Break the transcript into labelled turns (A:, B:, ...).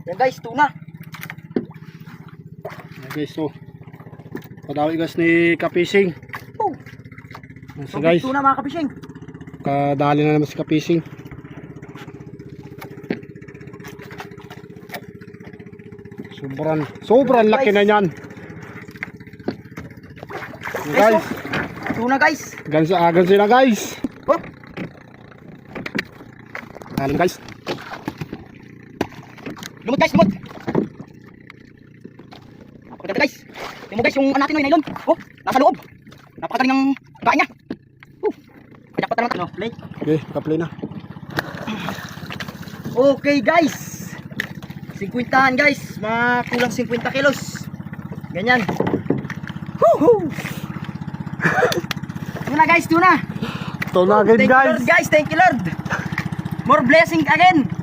A: Yan guys, tuna.
B: Ayan guys, so padawi guys ni Kapising.
A: Oh.
B: So guys,
A: Tuna mga kapishing.
B: kadali na naman si Kapising. Sobrang laki na niyan. Guys,
A: Tuna guys.
B: gansa sila guys.
A: Oh.
B: Alam guys.
A: Lumot guys, lumot. Napakaganda guys. Tingnan mo guys yung natin ngayon. Oh, nasa loob. Napakagaling ng kain niya. Kaya pa naman ito, no? Play.
B: Okay, ka-play na.
A: Okay guys. 50 guys. Mga kulang 50 kilos. Ganyan. Woohoo! Tuna guys, tuna.
B: Ito na again
A: Thank you
B: guys.
A: Lord, guys. Thank you Lord. More blessing again.